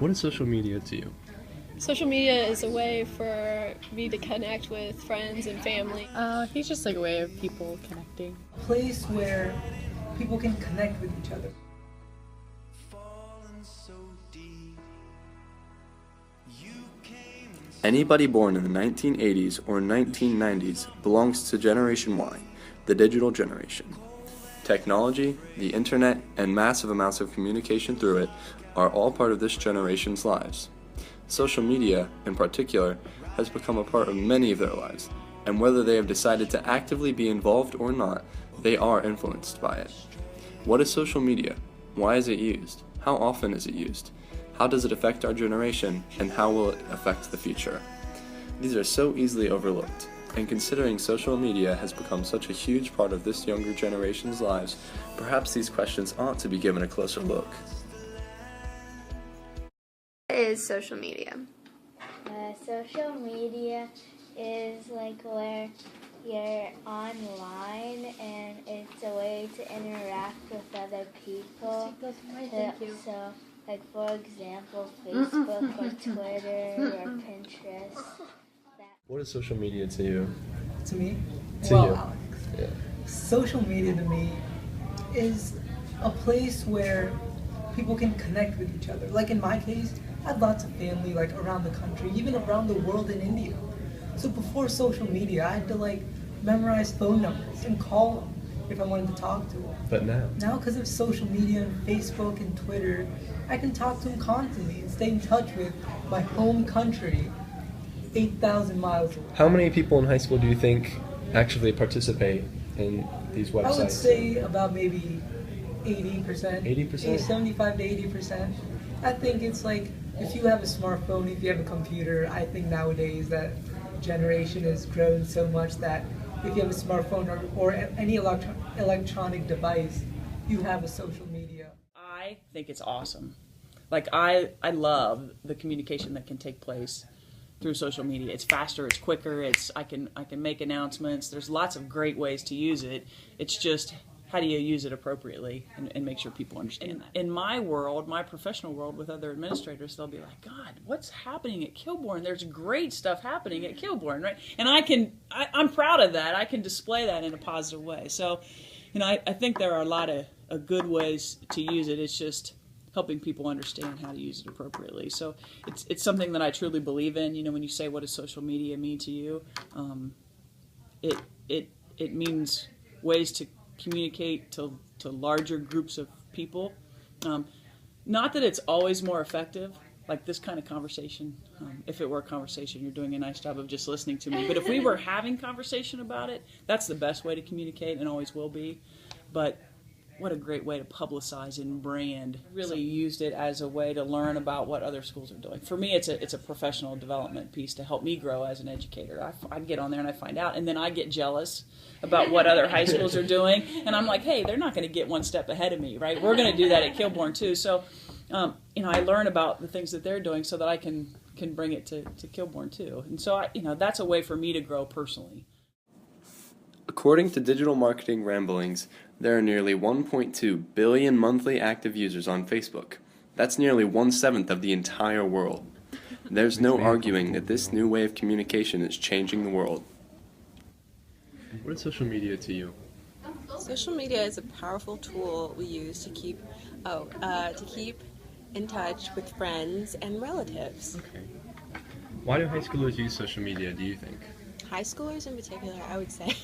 What is social media to you? Social media is a way for me to connect with friends and family. I think it's just like a way of people connecting. Place where people can connect with each other. Anybody born in the 1980s or 1990s belongs to Generation Y, the digital generation. Technology, the internet, and massive amounts of communication through it are all part of this generation's lives. Social media, in particular, has become a part of many of their lives, and whether they have decided to actively be involved or not, they are influenced by it. What is social media? Why is it used? How often is it used? How does it affect our generation, and how will it affect the future? These are so easily overlooked, and considering social media has become such a huge part of this younger generation's lives, perhaps these questions ought to be given a closer look. What is social media? Social media is like where you're online and it's a way to interact with other people. So like for example, Facebook or Twitter or Pinterest. What is social media to you? To me? To well, you. Alex, Yeah. social media to me is a place where people can connect with each other. Like in my case, I have lots of family like around the country, even around the world in India. So before social media, I had to like memorize phone numbers and call them if I wanted to talk to them. But now? Now, because of social media and Facebook and Twitter, I can talk to them constantly and stay in touch with my home country 8,000 miles away. How many people in high school do you think actually participate in these websites? I would say about maybe 80%. 80%? 75 to 80%. I think it's like if you have a smartphone, if you have a computer, I think nowadays that generation has grown so much that if you have a smartphone or any electronic device, you have a social media. I think it's awesome. Like I love the communication that can take place through social media. It's faster, it's quicker, I can make announcements. There's lots of great ways to use it. It's just how do you use it appropriately and make sure people understand that. In my world, my professional world with other administrators, they'll be like, God, what's happening at Kilbourne? There's great stuff happening at Kilbourne, right? And I'm proud of that. I can display that in a positive way. So, I think there are a lot of good ways to use it. It's just helping people understand how to use it appropriately. So it's something that I truly believe in. When you say, what does social media mean to you? It means ways to communicate to larger groups of people. Not that it's always more effective, like this kind of conversation. If it were a conversation, you're doing a nice job of just listening to me. But if we were having conversation about it, that's the best way to communicate and always will be. But what a great way to publicize and brand. Really used it as a way to learn about what other schools are doing. For me, it's a professional development piece to help me grow as an educator. I get on there and I find out, and then I get jealous about what other high schools are doing, and I'm like, hey, they're not going to get one step ahead of me, right? We're going to do that at Kilbourne too. So, I learn about the things that they're doing so that I can bring it to Kilbourne too. And so, that's a way for me to grow personally. According to Digital Marketing Ramblings, there are nearly 1.2 billion monthly active users on Facebook. That's nearly 1/7 of the entire world. There's no arguing that this new way of communication is changing the world. What is social media to you? Social media is a powerful tool we use to keep in touch with friends and relatives. Okay. Why do high schoolers use social media, do you think? High schoolers in particular, I would say,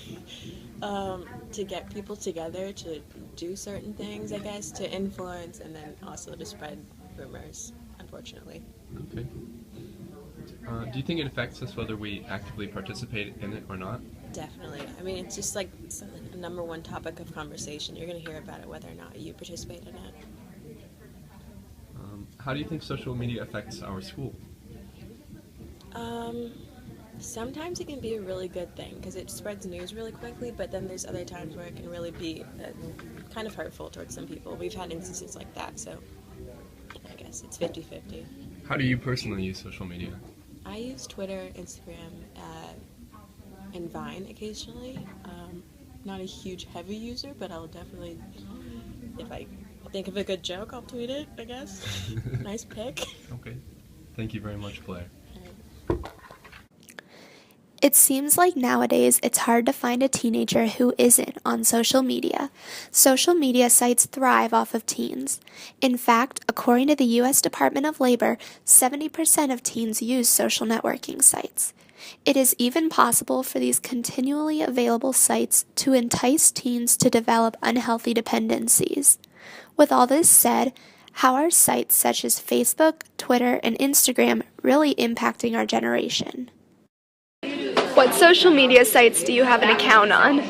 to get people together to do certain things, I guess, to influence, and then also to spread rumors, unfortunately. Okay. Do you think it affects us whether we actively participate in it or not? Definitely. I mean, it's just like the number one topic of conversation. You're going to hear about it whether or not you participate in it. How do you think social media affects our school? Sometimes it can be a really good thing because it spreads news really quickly, but then there's other times where it can really be kind of hurtful towards some people. We've had instances like that, so I guess it's 50-50. How do you personally use social media? I use Twitter, Instagram, and Vine occasionally. Not a huge heavy user, but I'll definitely, if think of a good joke, I'll tweet it, I guess. Nice pick. Okay. Thank you very much, Blair. It seems like nowadays it's hard to find a teenager who isn't on social media. Social media sites thrive off of teens. In fact, according to the U.S. Department of Labor, 70% of teens use social networking sites. It is even possible for these continually available sites to entice teens to develop unhealthy dependencies. With all this said, how are sites such as Facebook, Twitter, and Instagram really impacting our generation? What social media sites do you have an account on?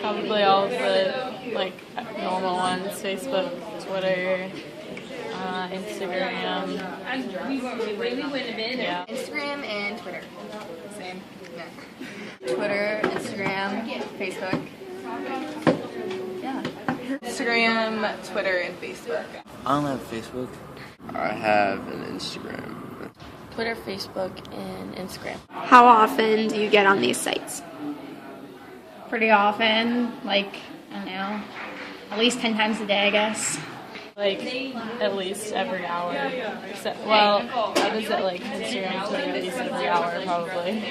Probably all of the normal ones: Facebook, Twitter, Instagram. Yeah. Instagram and Twitter. Same. Yeah. Twitter, Instagram, Facebook. Yeah. Instagram, Twitter, and Facebook. I don't have Facebook. I have an Instagram. Twitter, Facebook, and Instagram. How often do you get on these sites? Pretty often, I don't know, at least 10 times a day, I guess. At least every hour. I was at Instagram, Twitter at least every hour probably.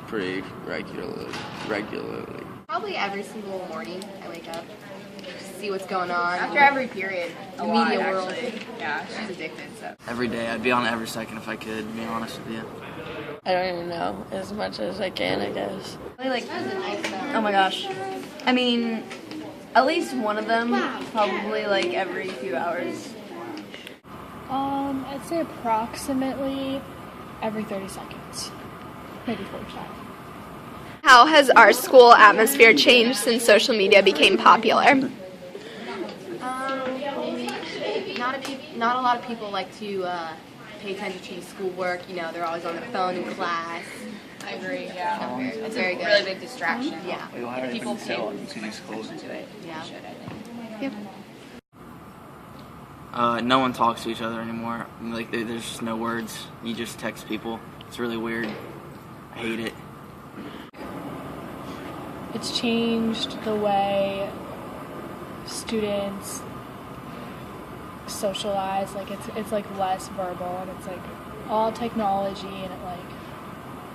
Pretty regularly. Probably every single morning I wake up, see what's going on. After every period, the media world. Actually. Yeah, she's addicted. So Every day, I'd be on it every second if I could, to be honest with you. I don't even know, as much as I can, I guess. Oh my gosh. I mean, at least one of them, probably every few hours. I'd say approximately every 30 seconds, maybe 45. How has our school atmosphere changed since social media became popular? Not a lot of people like to pay attention to schoolwork. They're always on their phone in class. I agree. Yeah, it's very a good. really big distraction. Yeah, People pay attention to it. Yeah. Yep. No one talks to each other anymore. There's just no words. You just text people. It's really weird. I hate it. It's changed the way students socialize. It's less verbal, and it's all technology, and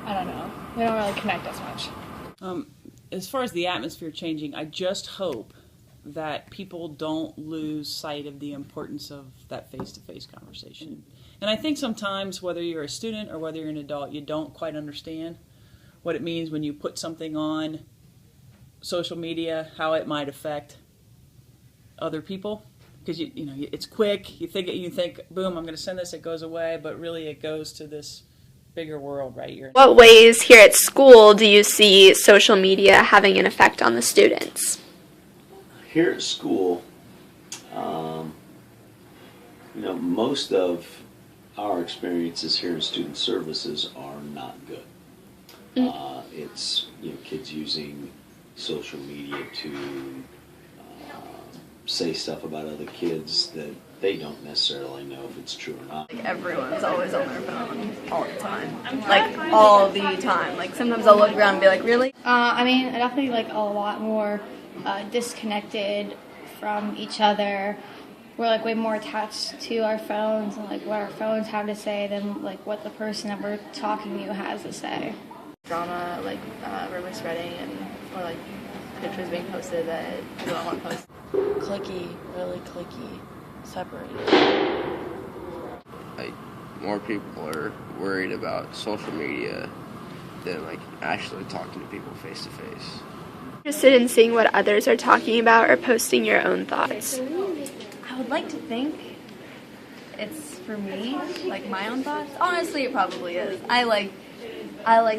I don't know. They don't really connect as much. As far as the atmosphere changing, I just hope that people don't lose sight of the importance of that face-to-face conversation. And I think sometimes, whether you're a student or whether you're an adult, you don't quite understand what it means when you put something on social media, how it might affect other people. Because it's quick. You think, boom, I'm going to send this. It goes away, but really, it goes to this bigger world right here. What ways here at school do you see social media having an effect on the students? Here at school, most of our experiences here in student services are not good. It's kids using social media to say stuff about other kids that they don't necessarily know if it's true or not. Everyone's always on their phone all the time. All the time. Sometimes I'll look around and be like, really? I definitely a lot more disconnected from each other. We're way more attached to our phones and what our phones have to say than what the person that we're talking to has to say. Drama, rumor spreading, or pictures being posted that people don't want to post. Clicky, really clicky, separated. More people are worried about social media than actually talking to people face to face. Interested in seeing what others are talking about or posting your own thoughts? I would like to think it's for me, my own thoughts. Honestly, it probably is. I like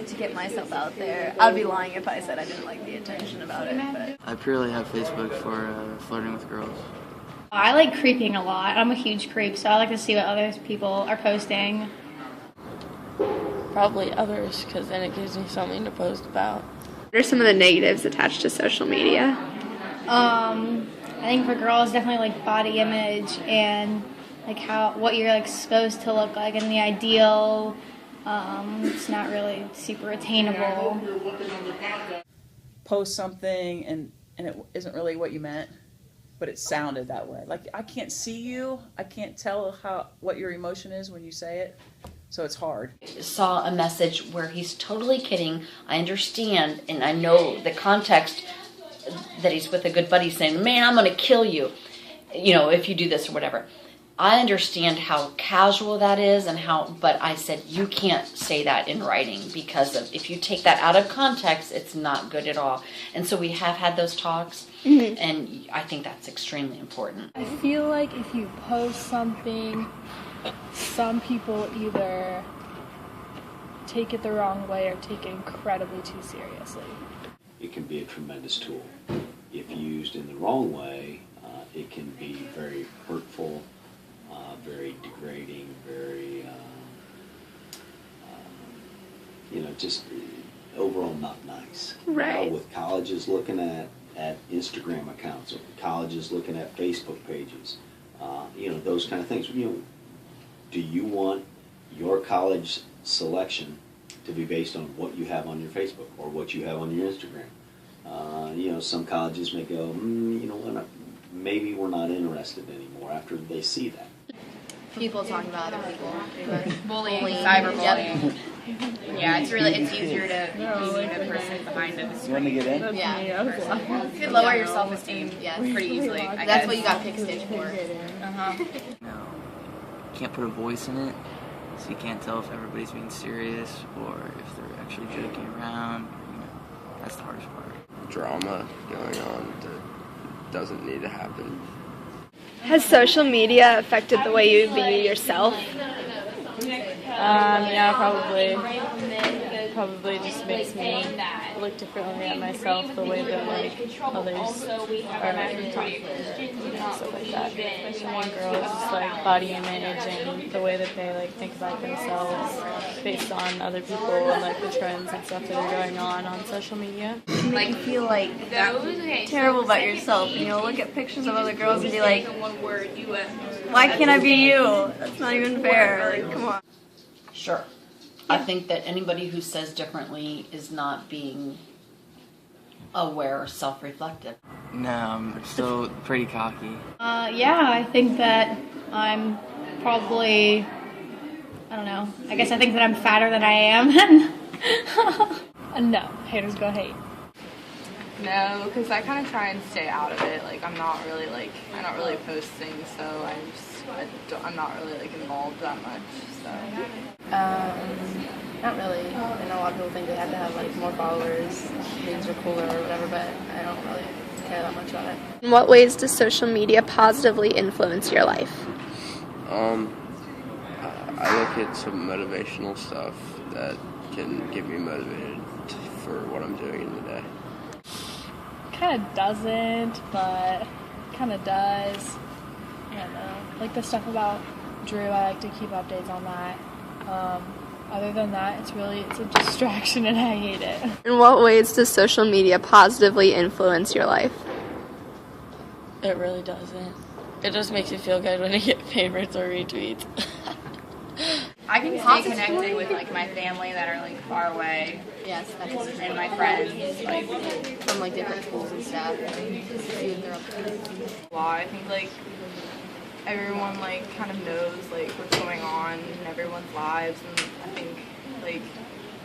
to get myself out there. I'd be lying if I said I didn't like the attention about it. But I purely have Facebook for flirting with girls. I like creeping a lot. I'm a huge creep, so I like to see what other people are posting. Probably others, because then it gives me something to post about. What are some of the negatives attached to social media? I think for girls, definitely body image and what you're supposed to look like and the ideal. It's not really super attainable. post something and it isn't really what you meant, but it sounded that way. Like, I can't see you. I can't tell what your emotion is when you say it. So it's hard. Saw a message where he's totally kidding. I understand, and I know the context that he's with a good buddy saying, man, I'm going to kill you, if you do this or whatever. I understand how casual that is but I said, you can't say that in writing because if you take that out of context, it's not good at all. And so we have had those talks, and I think that's extremely important. I feel like if you post something, some people either take it the wrong way or take it incredibly too seriously. It can be a tremendous tool. If used in the wrong way, it can be very hurtful, very degrading, very, just overall not nice. Right. With colleges looking at Instagram accounts, or colleges looking at Facebook pages, those kind of things. Do you want your college selection to be based on what you have on your Facebook or what you have on your Instagram? Some colleges may go, maybe we're not interested anymore after they see that. People talking about other people. Bullying, cyberbullying. Yeah, it's easier to be the person behind a screen. You want to get in? Yeah. You could lower your self-esteem pretty easily. That's what you got Pick Stitch for. No. Can't put a voice in it, so you can't tell if everybody's being serious or if they're actually joking around. That's the hardest part. Drama going on that doesn't need to happen. Has social media affected the way you view yourself? Yeah, probably. Probably just makes me look differently at myself, the way that others are stuff like that. Especially girls, just body image and the way that they think about themselves based on other people and the trends and stuff that are going on social media. Make you feel terrible about yourself. Look at pictures of other girls and be like, why can't I be you? That's not even fair. Come on. Sure. I think that anybody who says differently is not being aware or self-reflective. No, I'm still pretty cocky. Yeah, I think that I'm probably, I guess I think that I'm fatter than I am. No, haters go hate. No, because I kind of try and stay out of it. I'm not really I don't really post things, so I'm not really involved that much. So. Not really. I know a lot of people think they have to have more followers, things are cooler or whatever, but I don't really care that much about it. In what ways does social media positively influence your life? I look at some motivational stuff that can get me motivated for what I'm doing in the day. Kind of doesn't, but kind of does. I don't know. The stuff about Drew, I like to keep updates on that. Other than that, it's a distraction and I hate it. In what ways does social media positively influence your life? It really doesn't. It just makes you feel good when you get favorites or retweets. I can stay connected with my family that are far away. Yes, and my friends from different schools and stuff. I think everyone kind of knows what's going on in everyone's lives, and I think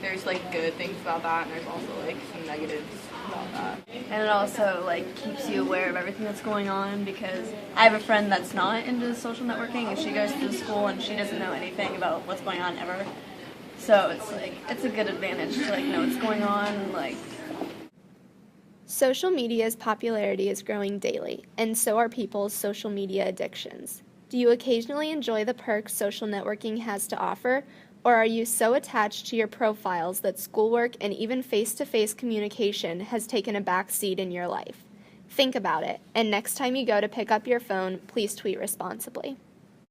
there's good things about that, and there's also some negatives about that. And it also keeps you aware of everything that's going on, because I have a friend that's not into social networking and she goes to the school and she doesn't know anything about what's going on ever. So it's a good advantage to know what's going on. Social media's popularity is growing daily, and so are people's social media addictions. Do you occasionally enjoy the perks social networking has to offer, or are you so attached to your profiles that schoolwork and even face-to-face communication has taken a back seat in your life? Think about it, and next time you go to pick up your phone, please tweet responsibly.